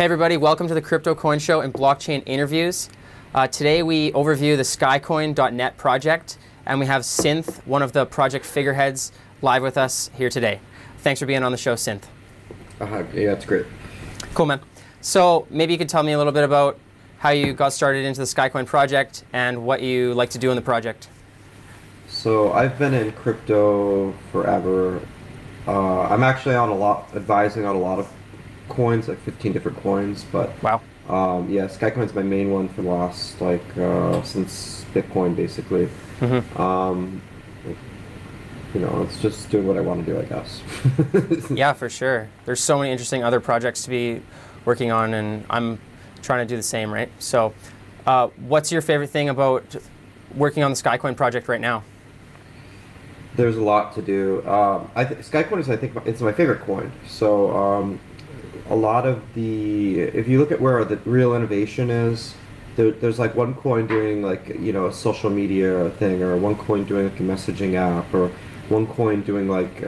Hey everybody, welcome to the Crypto Coin Show and Blockchain Interviews. Today we overview the Skycoin.net project, and we have Synth, one of the project figureheads, live with us here today. Thanks for being on the show, Synth. Yeah, that's great. Cool, man. So maybe you could tell me a little bit about how you got started into the Skycoin project and what you like to do in the project. So I've been in crypto forever. I'm actually advising on a lot of coins, like 15 different coins, but Wow. yeah, Skycoin's my main one for the last since Bitcoin basically. It's just doing what I want to do, I guess. Yeah, for sure. There's so many interesting other projects to be working on, and I'm trying to do the same, right? So what's your favorite thing about working on the Skycoin project right now? There's a lot to do. Skycoin is, I think, it's my favorite coin. So a lot of if you look at where the real innovation is, there's like one coin doing like, a social media thing, or one coin doing like a messaging app, or one coin doing like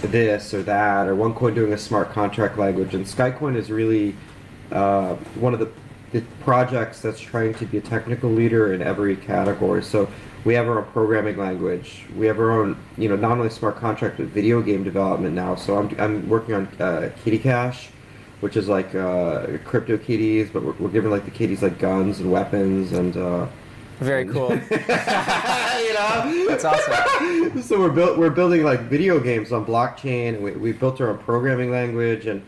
this or that, or one coin doing a smart contract language. And Skycoin is really one of the projects that's trying to be a technical leader in every category. So we have our own programming language. We have our own, not only smart contract, but video game development now. So I'm working on Kitty Cash, which is like crypto kitties, but we're giving like the kitties like guns and weapons and. Very cool. That's awesome. So we're building like video games on blockchain, and we built our own programming language, and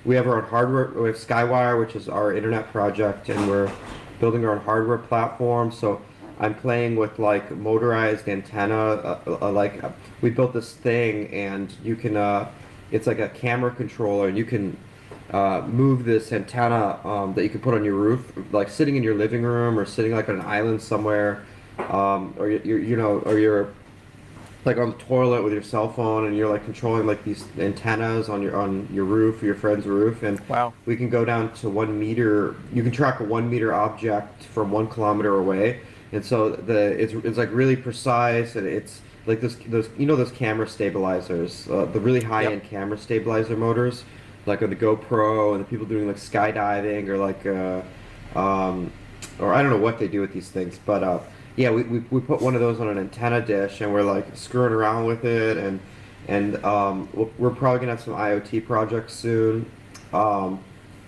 we have our own hardware. We have Skywire, which is our internet project, and we're building our own hardware platform. So I'm playing with like motorized antenna. We built this thing, and you can. It's like a camera controller, and you can move this antenna that you can put on your roof, like sitting in your living room or sitting like on an island somewhere, or you're like on the toilet with your cell phone, and you're like controlling like these antennas on your roof or your friend's roof. And wow. We can go down to 1 meter. You can track a 1 meter object from 1 kilometer away, and so it's like really precise, and it's like those camera stabilizers, the really high-end camera stabilizer motors, like on the GoPro, and the people doing like skydiving, or like or I don't know what they do with these things, but yeah, we put one of those on an antenna dish, and we're like screwing around with it, and we're probably gonna have some IoT projects soon. So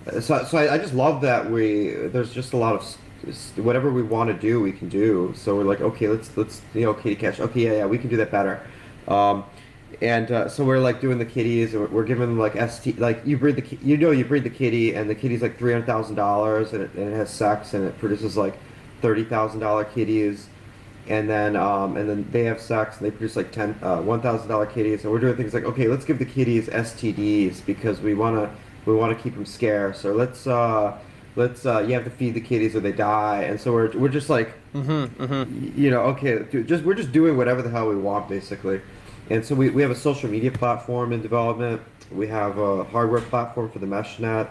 I just love that there's just a lot of whatever we want to do, we can do. So we're like, okay, let's Kitty Cash. Okay, yeah, we can do that better. So we're like doing the kitties, and we're giving them like you breed the kitty, and the kitty's like $300,000, and it has sex, and it produces like $30,000 kitties, and then they have sex, and they produce like $1,000 kitties, and we're doing things like, okay, let's give the kitties STDs because we wanna keep them scarce, or let's you have to feed the kitties or they die, and so we're just like okay, we're just doing whatever the hell we want basically. And so we have a social media platform in development. We have a hardware platform for the meshnet.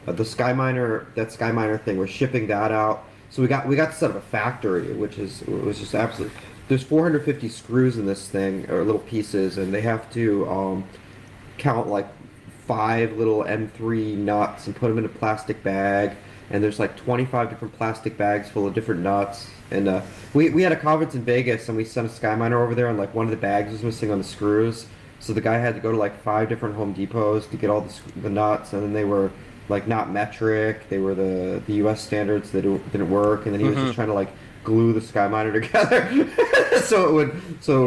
The SkyMiner thing, we're shipping that out. So we got to set up a factory, which was just absolutely. There's 450 screws in this thing, or little pieces, and they have to count like 5 little M3 nuts and put them in a plastic bag. And there's like 25 different plastic bags full of different nuts. And we had a conference in Vegas, and we sent a SkyMiner over there, and like one of the bags was missing on the screws. So the guy had to go to like 5 different Home Depots to get all the nuts, and then they were like not metric. They were the US standards that didn't work, and then he was just trying to like glue the SkyMiner together so it would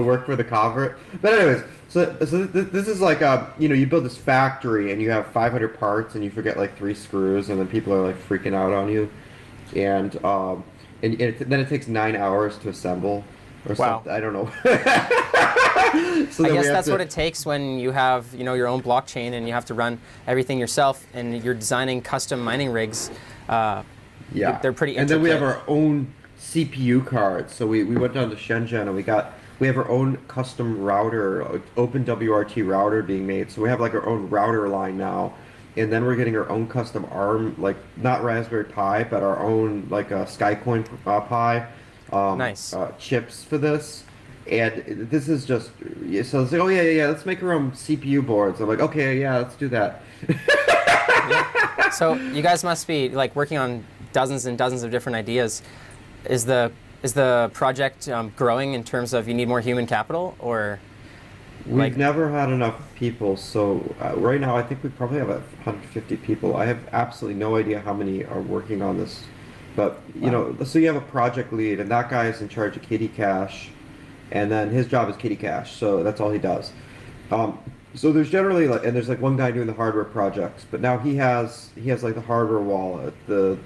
work for the convert. But anyways, so this is like you build this factory, and you have 500 parts, and you forget like 3 screws, and then people are like freaking out on you, and then it takes 9 hours to assemble, or something. I don't know. So I guess that's what it takes when you have your own blockchain, and you have to run everything yourself, and you're designing custom mining rigs. Yeah, they're pretty intricate. And then we have our own CPU cards. So we went down to Shenzhen, and we have our own custom router, OpenWRT router being made. So we have like our own router line now. And then we're getting our own custom ARM, like not Raspberry Pi, but our own like Skycoin Pi nice. Chips for this. And this is just, so it's like, oh yeah, let's make our own CPU boards. I'm like, okay, yeah, let's do that. Yeah. So you guys must be like working on dozens and dozens of different ideas. Is the project growing in terms of you need more human capital, or We've never had enough people, so right now I think we probably have 150 people. I have absolutely no idea how many are working on this, but you know, so you have a project lead, and that guy is in charge of Kitty Cash, and then his job is Kitty Cash, so that's all he does. So there's generally like, and there's like one guy doing the hardware projects, but now he has like the hardware wallet, the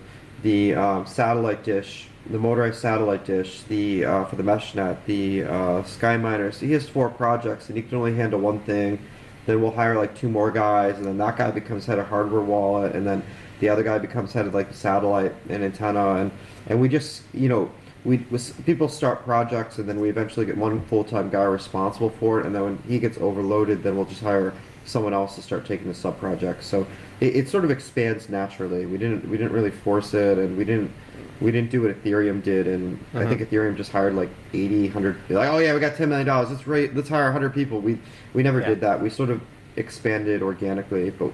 satellite dish, the motorized satellite dish, the for the meshnet, the sky miners. He has 4 projects, and he can only handle one thing. Then we'll hire like 2 more guys, and then that guy becomes head of hardware wallet, and then the other guy becomes head of like the satellite and antenna, and we just, you know, people start projects, and then we eventually get one full-time guy responsible for it, and then when he gets overloaded, then we'll just hire someone else to start taking the sub projects. So it sort of expands naturally. We didn't really force it, and we didn't do what Ethereum did, and I think Ethereum just hired like 80, 100. Like, oh yeah, we got $10 million. Let's hire 100 people. We never did that. We sort of expanded organically, but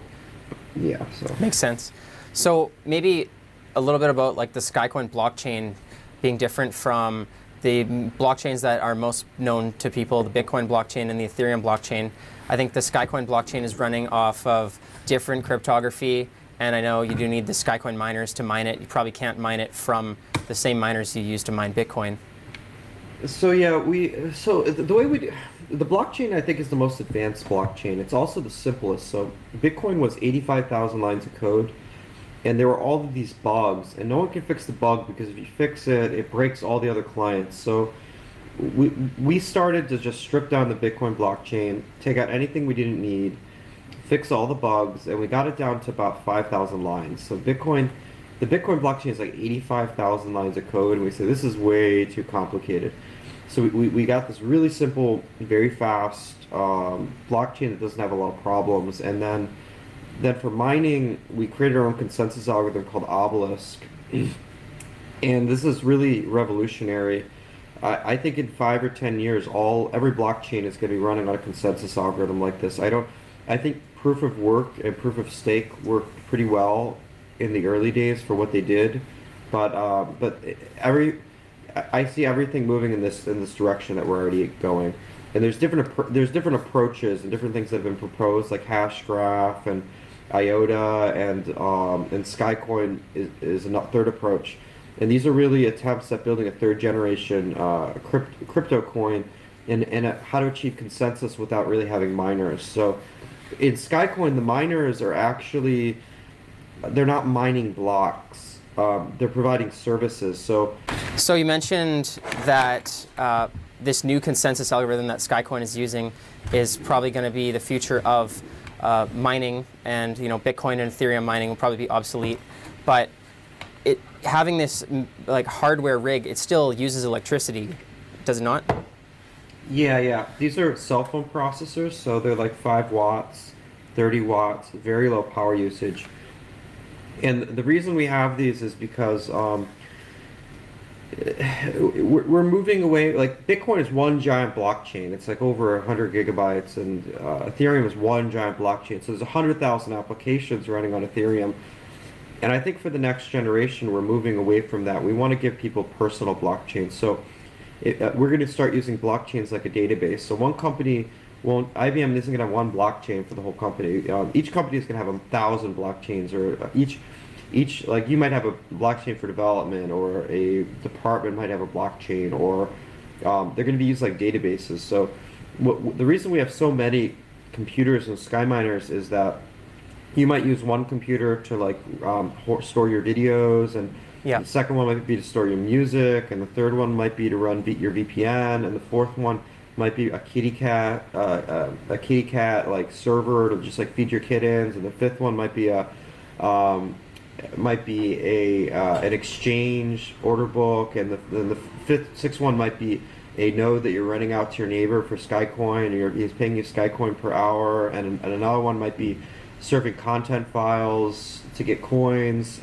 yeah. So makes sense. So maybe a little bit about like the Skycoin blockchain being different from the blockchains that are most known to people, the Bitcoin blockchain and the Ethereum blockchain. I think the Skycoin blockchain is running off of different cryptography, and I know you do need the Skycoin miners to mine it. You probably can't mine it from the same miners you use to mine Bitcoin. So yeah, the way we do, the blockchain I think is the most advanced blockchain. It's also the simplest. So Bitcoin was 85,000 lines of code, and there were all of these bugs, and no one can fix the bug because if you fix it, it breaks all the other clients. So we started to just strip down the Bitcoin blockchain, take out anything we didn't need, fix all the bugs, and we got it down to about 5,000 lines. So the Bitcoin blockchain is like 85,000 lines of code, and we said this is way too complicated. So we got this really simple, very fast blockchain that doesn't have a lot of problems, and then for mining, we created our own consensus algorithm called Obelisk, and this is really revolutionary. I think in 5 or 10 years, every blockchain is going to be running on a consensus algorithm like this. I think proof of work and proof of stake worked pretty well in the early days for what they did, but I see everything moving in this direction that we're already going. And there's different approaches and different things that have been proposed, like Hashgraph and IOTA and Skycoin is a third approach. And these are really attempts at building a third generation crypto coin and how to achieve consensus without really having miners. So in Skycoin, the miners are actually, they're not mining blocks. They're providing services. So you mentioned that this new consensus algorithm that Skycoin is using is probably going to be the future of mining, and Bitcoin and Ethereum mining will probably be obsolete. But having this like hardware rig, it still uses electricity, does it not? Yeah. These are cell phone processors, so they're like 5 watts, 30 watts, very low power usage. And the reason we have these is because we're moving away. Like Bitcoin is one giant blockchain. It's like over 100 gigabytes, and Ethereum is one giant blockchain. So there's 100,000 applications running on Ethereum. And I think for the next generation, we're moving away from that. We want to give people personal blockchains. So we're going to start using blockchains like a database. So one company won't, IBM isn't going to have one blockchain for the whole company. Each company is going to have 1,000 blockchains, or each, like you might have a blockchain for development, or a department might have a blockchain, or they're going to be used like databases. So the reason we have so many computers and sky miners is that you might use one computer to like store your videos, and the second one might be to store your music, and the third one might be to run your VPN, and the fourth one might be a kitty cat like server to just like feed your kittens, and the fifth one might be an exchange order book, and then the sixth one might be a node that you're renting out to your neighbor for Skycoin, and he's paying you Skycoin per hour, and another one might be serving content files to get coins,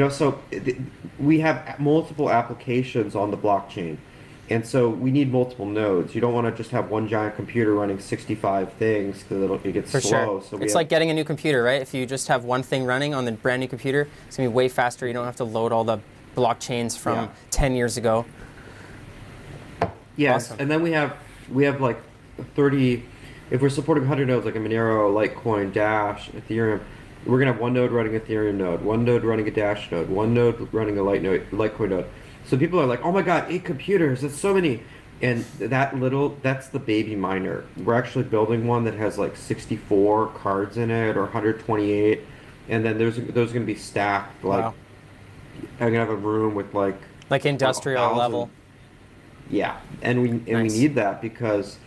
so we have multiple applications on the blockchain, And so we need multiple nodes. You don't want to just have one giant computer running 65 things because it gets For slow. sure. So It's like getting a new computer, right? If you just have one thing running on the brand new computer, it's going to be way faster. You don't have to load all the blockchains from 10 years ago. Yes, Awesome. and then we have like 30. If we're supporting 100 nodes like a Monero, Litecoin, Dash, Ethereum, we're gonna have one node running Ethereum node, one node running a Dash node, one node running a Litecoin node. So people are like, oh my God, 8 computers, that's so many. And that's the baby miner. We're actually building one that has like 64 cards in it or 128, and then those are gonna be stacked. Like, wow. I'm gonna have a room with like Industrial level. Yeah, and we Nice. need that because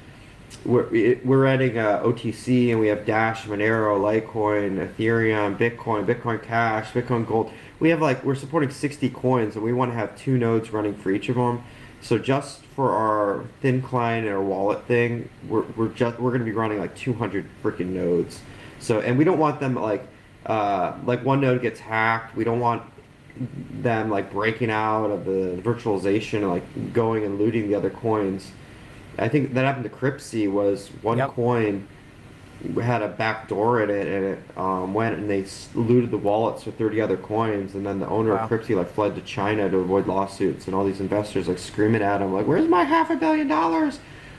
we're adding OTC, and we have Dash, Monero, Litecoin, Ethereum, Bitcoin Cash, Bitcoin Gold. We're supporting 60 coins, and we want to have 2 nodes running for each of them. So just for our thin client and our wallet thing, we're going to be running like 200 freaking nodes. So, and we don't want them like one node gets hacked. We don't want them like breaking out of the virtualization and like going and looting the other coins. I think that happened to Cryptopia. Was one coin had a back door in it, and it went and they looted the wallets for 30 other coins, and then the owner of Cryptopia like fled to China to avoid lawsuits, and all these investors like screaming at him like, "Where's my $500 million?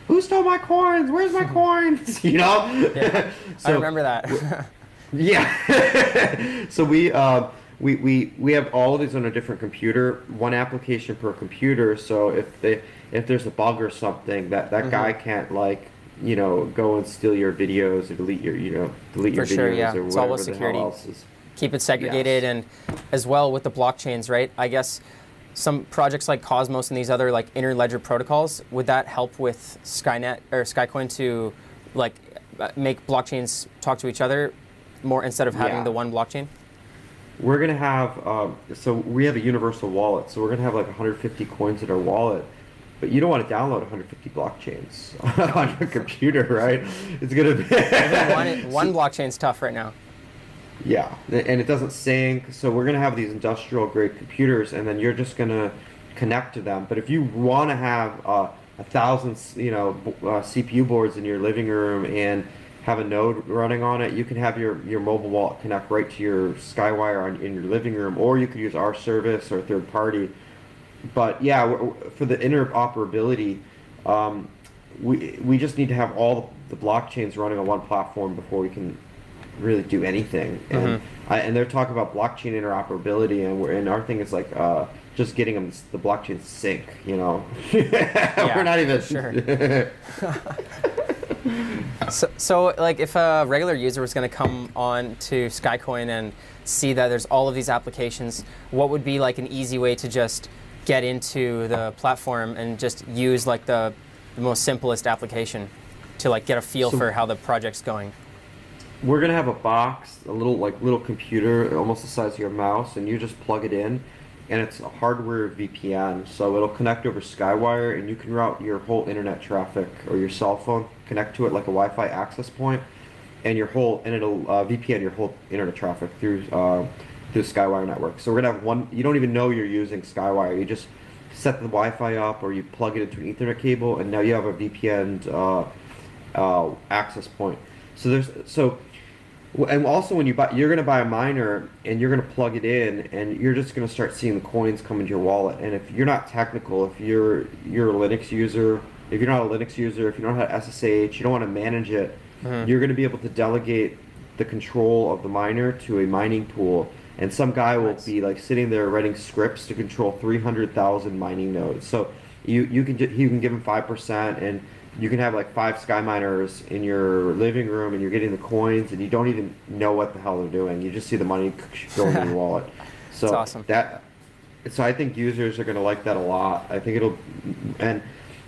Who stole my coins? Where's my coins?" You know? Yeah, So, I remember that. yeah. So we have all of these on a different computer, one application per computer. So if there's a bug or something, that guy can't like, you know, go and steal your videos or delete your videos sure, yeah. or It's all whatever with the security. hell else is. Keep it segregated, and as well with the blockchains, right? I guess some projects like Cosmos and these other like interledger protocols, would that help with Skynet or Skycoin to like make blockchains talk to each other more instead of having the one blockchain? We're gonna have so we have a universal wallet, so we're gonna have like 150 coins in our wallet. But you don't want to download 150 blockchains on your computer, right? It's gonna be one blockchain's tough right now. Yeah, and it doesn't sync. So we're gonna have these industrial grade computers, and then you're just gonna connect to them. But if you want to have 1,000, CPU boards in your living room and have a node running on it, you can have your mobile wallet connect right to your Skywire in your living room, or you could use our service or third party. But yeah, for the interoperability, we just need to have all the blockchains running on one platform before we can really do anything. And they're talking about blockchain interoperability, and our thing is like just getting them the blockchain sync. You know, we're not even sure. So like if a regular user was going to come on to Skycoin and see that there's all of these applications, what would be like an easy way to just get into the platform and just use like the most simplest application to like get a feel for how the project's going? We're gonna have a box, a little computer, almost the size of your mouse, and you just plug it in, and it's a hardware VPN, so it'll connect over Skywire, and you can route your whole internet traffic or your cell phone, connect to it like a Wi-Fi access point, and it'll VPN your whole internet traffic through Skywire network. So we're gonna have one. You don't even know you're using Skywire. You just set the Wi-Fi up, or you plug it into an Ethernet cable, and now you have a VPN access point. And also when you're going to buy a miner and you're going to plug it in, and you're just going to start seeing the coins come into your wallet. And if you're not technical, if you're a Linux user, if you're not a Linux user, if you don't know how to SSH, you don't want to manage it, you're going to be able to delegate the control of the miner to a mining pool. And some guy will be like sitting there writing scripts to control 300,000 mining nodes. So you can give him 5%, and you can have like 5 sky miners in your living room, and you're getting the coins, and you don't even know what the hell they're doing. You just see the money going in your wallet. So that's awesome. So I think users are going to like that a lot. I think and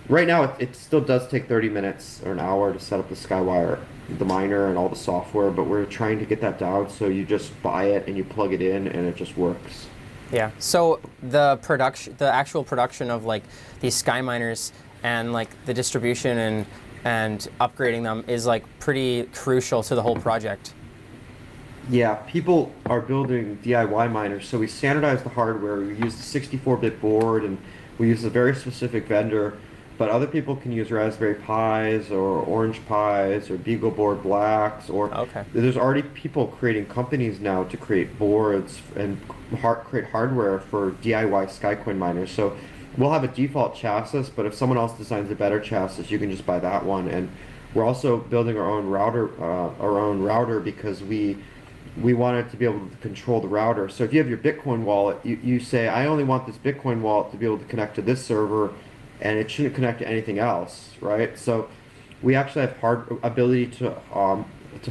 right now it still does take 30 minutes or an hour to set up the Skywire, the miner, and all the software, but we're trying to get that down so you just buy it and you plug it in and it just works. Yeah. So the actual production of like these sky miners and like the distribution and upgrading them is like pretty crucial to the whole project. Yeah, people are building DIY miners, so we standardized the hardware. We used a 64-bit board, and we used a very specific vendor. but other people can use Raspberry Pis or Orange Pis or BeagleBoard Blacks, or Okay. there's already people creating companies now to create boards and create hardware for DIY Skycoin miners. So we'll have a default chassis, but if someone else designs a better chassis, you can just buy that one. And we're also building our own router because we wanted to be able to control the router. So if you have your Bitcoin wallet, you say, I only want this Bitcoin wallet to be able to connect to this server, and it shouldn't connect to anything else, right? So we actually have hard ability to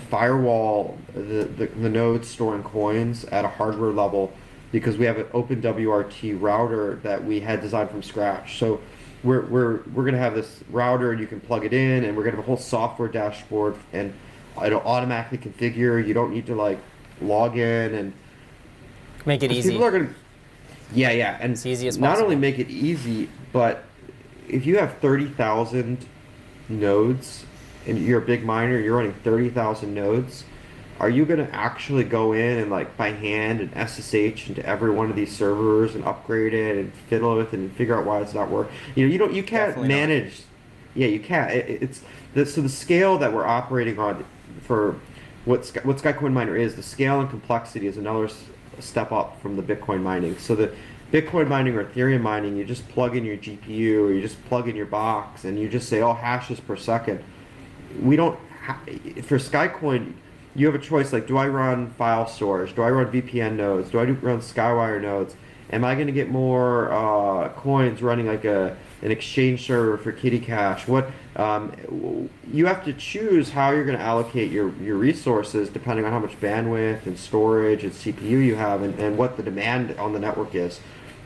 firewall the nodes storing coins at a hardware level, because we have an open WRT router that we had designed from scratch. So we're gonna have this router, and you can plug it in, and we're gonna have a whole software dashboard, and it'll automatically configure. You don't need to like log in and Make it easy. People are gonna, yeah, and as easy as not possible. only make it easy, but if you have 30,000 nodes and you're a big miner, you're running 30,000 nodes, are you going to actually go in and like by hand and SSH into every one of these servers and upgrade it and fiddle with it and figure out why it's not working? You can't Definitely manage. Yeah, you can't. So the scale that we're operating on for what Skycoin miner is, the scale and complexity is another step up from the Bitcoin mining. So the Bitcoin mining or Ethereum mining, you just plug in your GPU or you just plug in your box and you just say, oh, hashes per second. We don't, for Skycoin, you have a choice, like, do I run file storage? Do I run VPN nodes? Do I run Skywire nodes? Am I going to get more coins running like an exchange server for Kitty Cash? What you have to choose how you're going to allocate your resources depending on how much bandwidth and storage and CPU you have, and what the demand on the network is.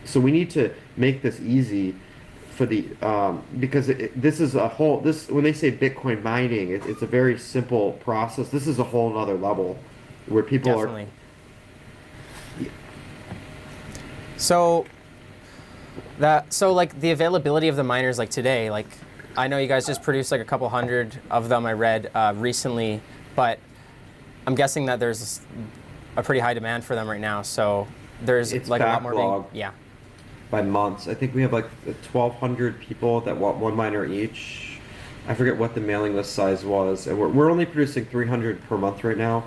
So we need to make this easy for the because this is a whole, when they say Bitcoin mining, it's a very simple process. This is a whole other level where people Definitely. So like the availability of the miners, like today, like I know you guys just produced like a couple hundred of them, I read recently, but I'm guessing that there's a pretty high demand for them right now. So there's it's like a lot more backlogged yeah. by months. I think we have like 1,200 people that want one miner each. I forget what the mailing list size was, and we're only producing 300 per month right now,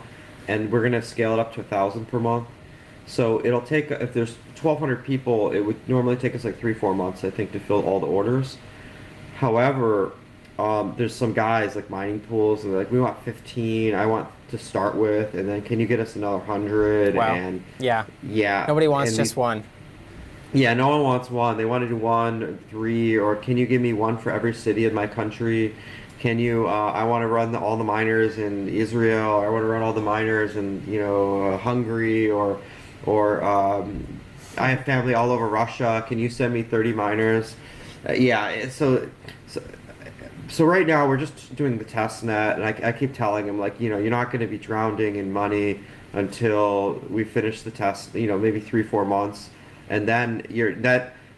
and we're gonna scale it up to 1,000 per month. So it'll take, if there's 1,200 people, it would normally take us like 3-4 months, I think, to fill all the orders. However, there's some guys like mining pools, and they're like, we want 15, I want to start with, and then can you get us another 100? Wow. And yeah. Nobody wants just one. Yeah, no one wants one. They want to do 1, 3, or can you give me one for every city in my country? Can you, I want to run all the miners in Israel, or I want to run all the miners in, Hungary, or I have family all over Russia. Can you send me 30 miners? So right now we're just doing the test net, and I keep telling them, like, you're not going to be drowning in money until we finish the test, maybe 3-4 months, and then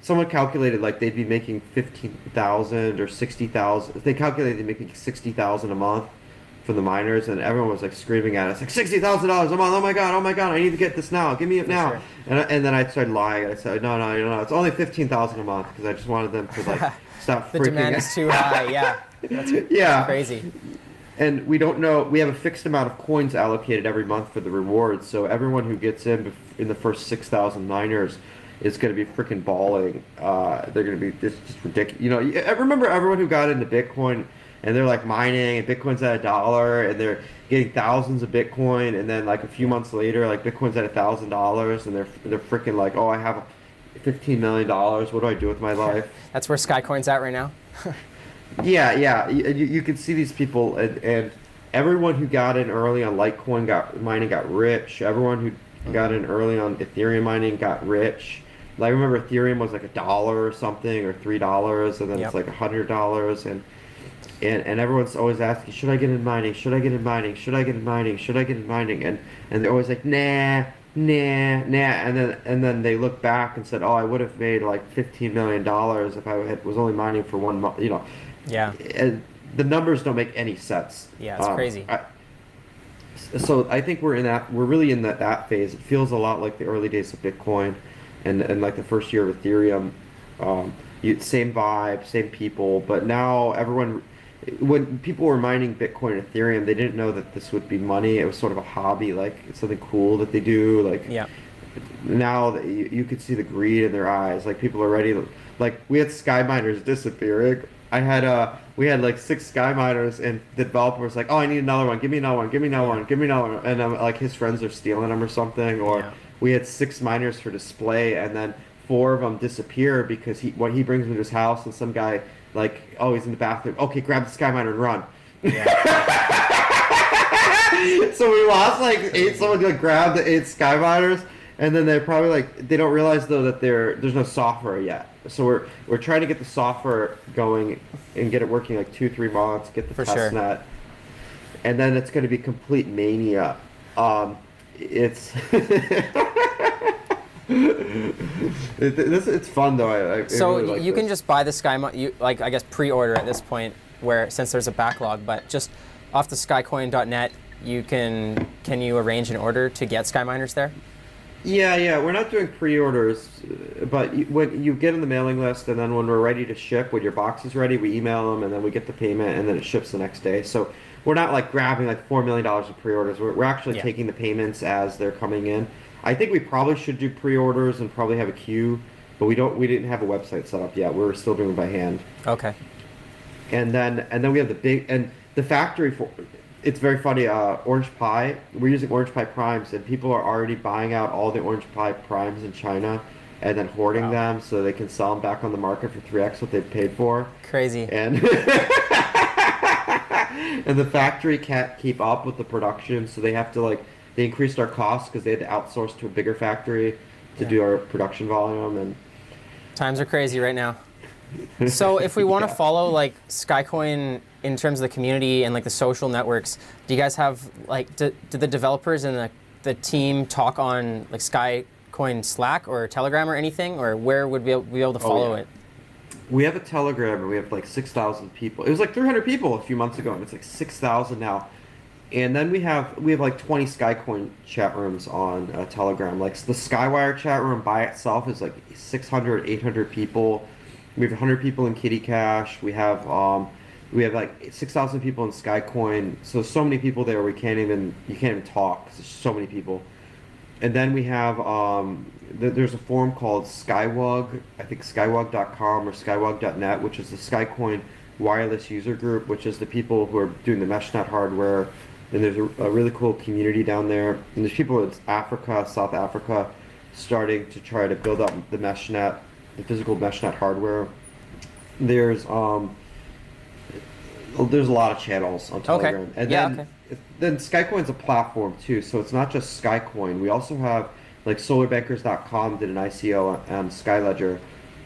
someone calculated like they'd be making 15,000 or 60,000. They calculated they'd making 60,000 a month for the miners, and everyone was like screaming at us, like $60,000 a month. Oh my god, I need to get this now. Give me it now. Sure. And then I started lying. I said, no, it's only 15,000 a month, because I just wanted them to like stop The freaking demand out. is too high. Yeah. That's crazy. And we don't know. We have a fixed amount of coins allocated every month for the rewards. So everyone who gets in the first 6,000 miners is going to be freaking balling. They're going to be just ridiculous. I remember everyone who got into Bitcoin, and they're like mining, and Bitcoin's at $1, and they're getting thousands of Bitcoin, and then like a few months later, like Bitcoin's at $1,000, and they're freaking like, oh, I have $15 million. What do I do with my life? That's where Skycoin's at right now. Yeah. You can see these people, and everyone who got in early on Litecoin mining got rich. Everyone who got in early on Ethereum mining got rich. Like, I remember Ethereum was like $1 or something, or $3, and then it's like $100, and everyone's always asking, should I get in mining? Should I get in mining? Should I get in mining? Should I get in mining? And they're always like, nah. And then they look back and said, oh, I would have made like $15 million if I was only mining for 1 month. Yeah. And the numbers don't make any sense. Yeah, it's crazy. So I think we're really in that phase. It feels a lot like the early days of Bitcoin, and like the first year of Ethereum. same vibe, same people. But now everyone, when people were mining Bitcoin and Ethereum, they didn't know that this would be money. It was sort of a hobby, like it's something cool that they do. Like Yeah. now that you could see the greed in their eyes. Like people are ready. Like we had sky miners disappearing. We had like 6 sky miners, and the developer was like, "Oh, I need another one. Give me another one. Give me another one. Give me another one." And like his friends are stealing them or something. Or we had 6 miners for display, and then 4 of them disappear because when he brings them to his house, and some guy like, "Oh, he's in the bathroom. Okay, grab the sky miner and run." Yeah. So we lost like 8. Someone like grabbed the 8 sky miners. And then they're probably like, they don't realize though that there's no software yet. So we're trying to get the software going and get it working like 2-3 months, get the test net, and then it's going to be complete mania. It's it's fun though. So really like you can just buy the like I guess pre-order at this point, where since there's a backlog, but just off the Skycoin.net, can you arrange an order to get sky miners there? Yeah, we're not doing pre-orders, but when you get on the mailing list, and then when we're ready to ship, when your box is ready, we email them, and then we get the payment, and then it ships the next day. So we're not like grabbing like $4 million of pre-orders. We're actually taking the payments as they're coming in. I think we probably should do pre-orders and probably have a queue, but we didn't have a website set up yet. We're still doing it by hand. Okay. And then we have the factory for. It's very funny, Orange Pi, we're using Orange Pi Primes, and people are already buying out all the Orange Pi Primes in China and then hoarding them so they can sell them back on the market for 3x what they've paid for. Crazy. And and the factory can't keep up with the production, so they have to they increased our costs because they had to outsource to a bigger factory to do our production volume. And times are crazy right now. So if we want to follow like Skycoin in terms of the community and like the social networks, do you guys have like, do the developers and the team talk on like Skycoin Slack or Telegram or anything, or where would we be able to follow it? We have a Telegram, and we have like 6,000 people. It was like 300 people a few months ago, and it's like 6,000 now. And then we have like 20 Skycoin chat rooms on Telegram. Like the Skywire chat room by itself is like 600, 800 people. We have 100 people in Kitty Cash. We have like 6,000 people in Skycoin. So many people there you can't even talk. There's so many people. And then we have there's a forum called Skywug. I think skywug.com or skywug.net, which is the Skycoin wireless user group, which is the people who are doing the meshnet hardware. And there's a really cool community down there. And there's people in Africa, South Africa, starting to try to build up the meshnet. The physical meshnet hardware. There's a lot of channels on Telegram. Okay. And then Skycoin's a platform too, so it's not just Skycoin. We also have like solarbankers.com did an ICO on Skyledger,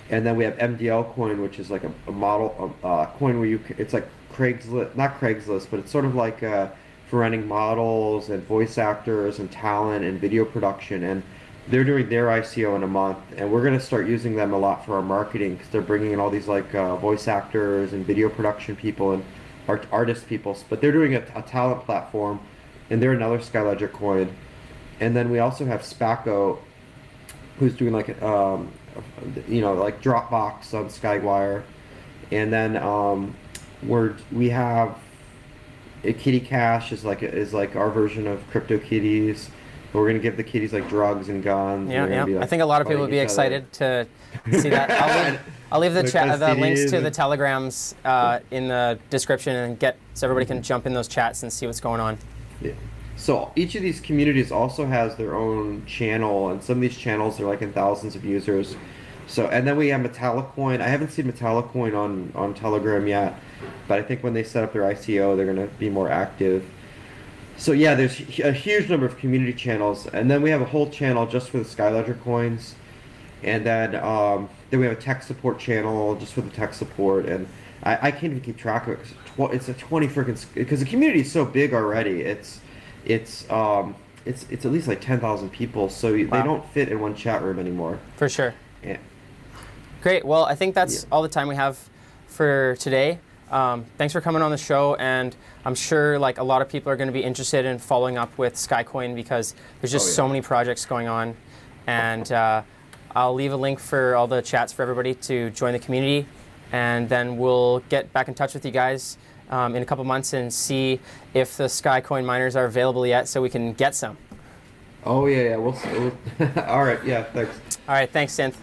and then we have MDL coin, which is like a model coin where it's like Craigslist, not Craigslist, but it's sort of like for renting models and voice actors and talent and video production. And they're doing their ICO in a month, and we're going to start using them a lot for our marketing because they're bringing in all these like voice actors and video production people and artist people. But they're doing a talent platform, and they're another Skyledger coin. And then we also have Spaco, who's doing like like Dropbox on Skywire, and then we have Kitty Cash is like our version of CryptoKitties. We're going to give the kitties like drugs and guns. Yeah. I think a lot of people would be excited to see that. I'll leave the links to the telegrams in the description and so everybody can jump in those chats and see what's going on. Yeah. So each of these communities also has their own channel, and some of these channels are like in thousands of users. So, and then we have Metallicoin. I haven't seen Metallicoin on Telegram yet, but I think when they set up their ICO, they're going to be more active. So yeah, there's a huge number of community channels, and then we have a whole channel just for the Skyledger coins, and then we have a tech support channel just for the tech support, and I can't even keep track of it. It's a 20 freaking, because the community is so big already. It's at least like 10,000 people, so they don't fit in one chat room anymore. For sure. Yeah. Great. Well, I think that's all the time we have for today. Thanks for coming on the show, and I'm sure like a lot of people are going to be interested in following up with Skycoin because there's just so many projects going on, and I'll leave a link for all the chats for everybody to join the community, and then we'll get back in touch with you guys in a couple months and see if the Skycoin miners are available yet so we can get some. Oh, yeah, yeah. We'll all right, yeah, thanks. All right, thanks, Synth.